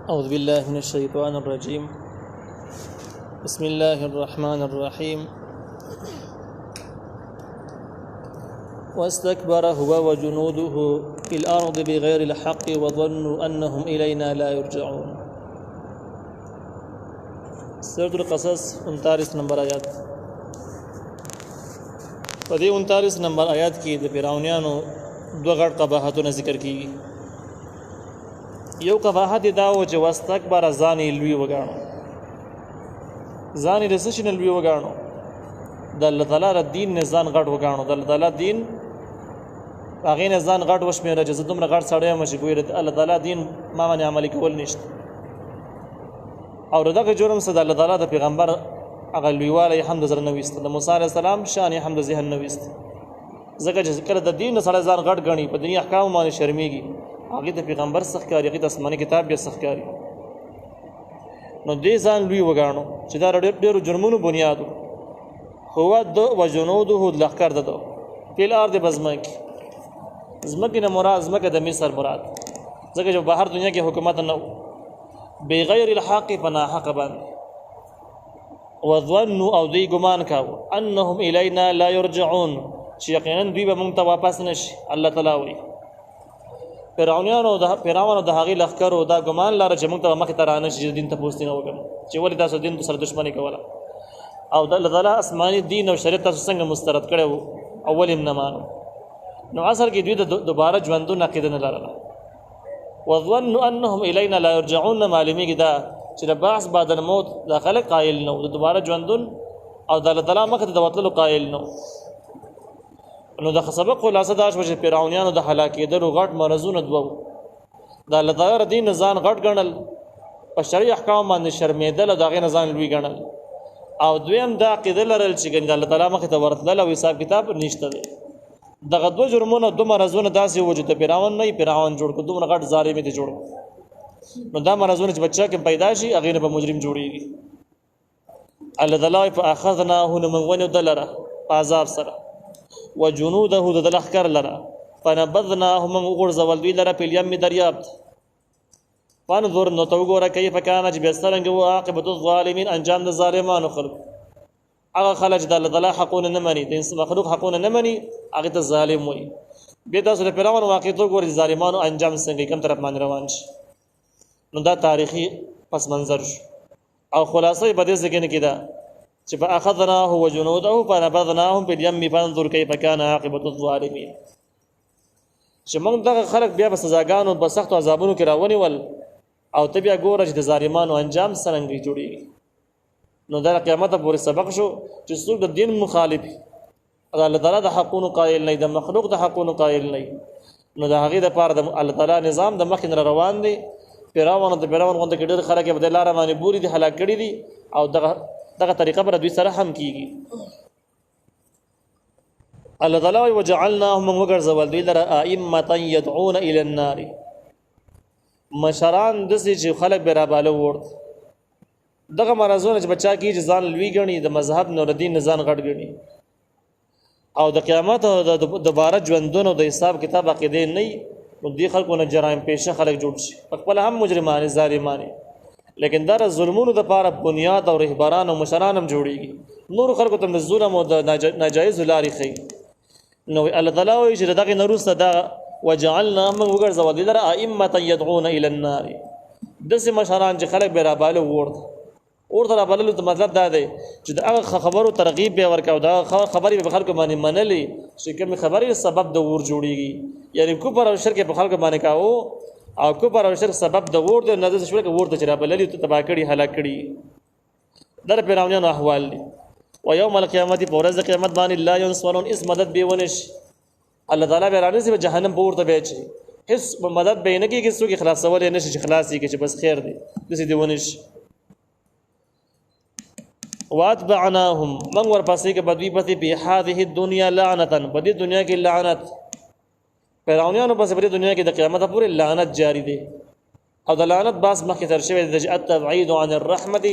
أعوذ بالله من الشيطان الرجيم. بسم الله الرحمن الرحيم. واستكبر هو وجنوده في الأرض بغير الحق وظنوا أنهم إلينا لا يرجعون. سورة القصص 39 نمبر آیات. په دې 39 نمبر آیات کې د فرعونانو دوه غټ قباحتونه ذکر کیږي. یو قباحت دا و چې واستکبر ځان یې لوی وګاڼو، ځان یې د څه شي نه لوی وګاڼو؟ د الله تعالی د دین نه ځان غټ وګاڼو، د الله تعالی دین هغې نه ځان غټ وشمېره چې زه دومره غټ سړی یم چې ګویا د الله تعالی دین ما باندې عملي کول نشته. او د دغه جرم څه د الله تعالی د پیغمبر هغه لویوالی هم د زړه نه ویسته، د موسی علیه السلام شان یې هم د ذهن نه ویسته. ځکه چې کله د دین نه سړی ځان غټ ګڼي، په دنیا احکامو باندې شرمېږي، هغې د پیغمبر څخه ښکاري، هغې د آسماني کتاب بیا څخه ښکاري. نو دې ځان لوی وګاڼو چې دا ډېرو جرمونو بنیاد و. هو د وجنوده لښکر د ده فی الارض په ځمکې، ځمکې نه مراد ځمکه د مصر مراد، ځکه چې بهر دنیا کې حکومت نه و. بغیر الحق په ناحقه باندې. وظنوا او دوی ګمان کاوه انهم الینا لا یرجعون، چې یقینا دوی به موږ ته واپس نشي. الله تعالی وایي فرعونانو د هغې لښکرو دا ګمان لاره چې موږ ته به مخې ته رانشي چې دین ته پوښتنه وکړم چې ولې تاسو دین سره دښمني کوله، او د الله تعالی آسماني دین او شریعت تاسو څنګه مسترد کړی و او ولې نه مانو. نو اصل کې دوی د دوباره ژوندون عقیده نه لرله. وظنوا انهم الینا لا یرجعون نه معلومیږي دا چې د بعث بعد الموت دا خلک قایل نه و، د دوباره ژوندون او د الله تعالی مخې ته د وتلو قایل نه و. نو د سبق خلاصه دا شوه چې فرعونیانو د هلاکېدلو غټ مرضونه دوه وو. د الله تعالی د دین نه ځان غټ ګڼل، په شرعي احکامو باندې شرمېدل او د هغې نه ځان لوی ګڼل، او دویم دا عقیده لرل چې ګنې د الله تعالی مخې ته ورتلل او حساب کتاب نشته دی. دغه دوه جرمونه دوه مرضونه داسې وو چې د فرعون نه یې فرعون جوړ کړو، دومره غټ ظالم یې جوړ کړو. نو دا مرضونه چې بچه کې پیدا شي هغې نه به مجرم جوړېږي. الله تعالی فاخذناه نو موږ ونیو ده لره په عذاب سره، وجنوده د لښکر لره، فنبذناهم موږ وغورځول دوی لره په الیم دریاب ته. فانظر نو ته وګوره کیف کان چې بیا څرنګه و عاقبة الظالمین، انجام د ظالمانو خلکو. هغه خلک چې د الله تعالی حقونه نه مني، د مخلوق حقونه نه مني، هغې ته ظالم وایي. بیا تاسو د فرعون واقع ته وګورئ چې ظالمانو انجام څنګه کوم طرف باندې روان شي. نو دا تاریخي پس منظر شو، او خلاصه یې په دې ځای کې ده چې فاخذناه وجنوده فنبذناهم باليم فانظر كيف كان عاقبة الظالمين. چې موږ دغه خلک بیا په سزاګانو په سختو عذابونو کې راونیول، او ته بیا ګوره چې د ظالمانو انجام څرنګه جوړېږي. نو دا قیامته پورې سبق شو چې څوک د دین مخالف د الله تعالی د حقونو قایل نه، د مخلوق د حقونو قایل نه، نو د هغې دپاره د الله تعالی نظام د مخکې نه روان دی. فرعون غونته کې ډېر خلک یې په دې لاره باندې بوري دي، هلاک کړي دي، او دغه طریقه پر دوی سره هم کیږي. الله تعالی وجعلناهم موږ وګرځول دوی لره ائمة يدعون الى النار، مشران داسې چې خلک به راباله ورته. دغه مرضونه چې بچا کېږي ځان لوی ګڼي، د مذهب نه د دین نه ځان غټ ګڼي، او د قیامت او د دوباره ژوندون او د حساب کتاب عقیدې نه وي، نو دې خلکو نه جرایم پیشه خلک جوړ شي، خپله هم مجرمانې ظالمانې. لیکن دا د ظلمونو دپاره بنیاد او رهبران او مشران هم جوړېږي، نورو خلکو ته د ظلم او د ناجایزو لارې ښیي. نو الله تعالی وایي چې د دغې نه وروسته دا وجعلنا موږ وګرځول دوی لره ائمة يدعون الى النار، داسې مشران چې خلک به راباله ورته رابللو ته مطلب دا دی چې د هغه خبرو ترغیب به ورکوي، د هغه خبرې به په خلکو باندې منلې چې کومې خبرې سبب د اور جوړېږي. یعنې کفر او شرک په خلکو باندې کاوه، او کفر او شرک سبب د اور دی، نه داسې شوله که اور ته چې رابللي ته تباه کړي هلاک کړي. دا د فرعونیانو احوال دي. و یوم القیامت په ورځ د قیامت باندې لا ینصرون، هېڅ مدد به یې ونه شي. الله تعالی به رانیسي، به جهنم به ورته به اچوي، هېڅ مدد به یې نه کېږي، څوک یې خلاصولی نه شي چې خلاص یې کړي چې بس خیر دی، داسې دې ونه شي. واتبعناهم من ورپسې کې بدوی پسې په هذه الدنيا لعنتا، په دې دنیا کې لعنت. فرعونیانو پسې په دې دنیا کې د قیامت پورې لعنت جاری دی، او د لعنت باس مخکې تر شوی دی چې التبعید عن الرحمة،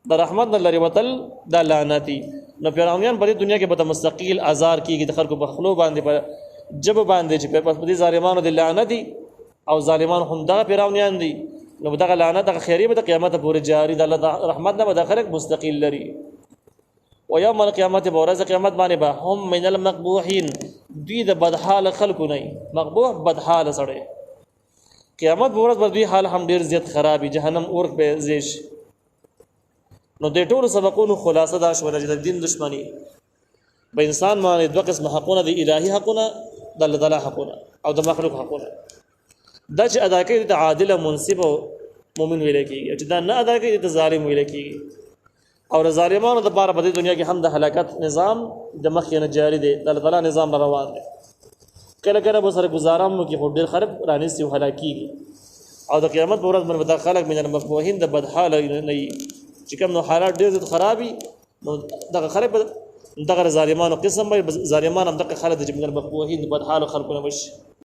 د رحمت نه لرې وتل دا لعنتي. نو فرعونیان په دې دنیا کې به مستقیل ازار کېږي، د خلکو په خولو باندې په ژبه باندې چې په دې ظالمانو د لعنت دي، او ظالمان هم دغه فرعونیان دي. نو دغه لعنت دغه خیری به د قیامت پورې جاری د الله رحمت نه به خلق مستقل لري و یوم القیامت به ورځ قیامت باندې به هم من المقبوحین دوی د بدحال خلکو نه مقبوح بدحال سره قیامت به ورځ به دوی حال هم ډیر زیات خرابي جهنم اور به زیش نو د ټولو سبقونو خلاصه دا شو چې د دین دشمنی به انسان باندې دوه قسم حقونه دي الهي حقونه د الله تعالی حقونه او د مخلوق حقونه دا چې ادا کوي ته عادل منصف او مؤمن ویل کېږي چې دا نه ادا کوي ته ظالم ویل کېږي او ظالمانو د بار په دنیا کې هم د هلاکت نظام د مخ نه جاری دی د الله تعالی نظام روان دی کله کله به سره گزارم کې خو ډېر خراب رانیسي او هلاکیږي او د قیامت په ورځ باندې د خلق من المقبوحین د بدحال نه چې کوم نو حالات ډېر خرابي نو دغه خراب دغه ظالمانو قسم به ظالمان هم دغه خلک د من المقبوحین د بدحال خلقونه وشي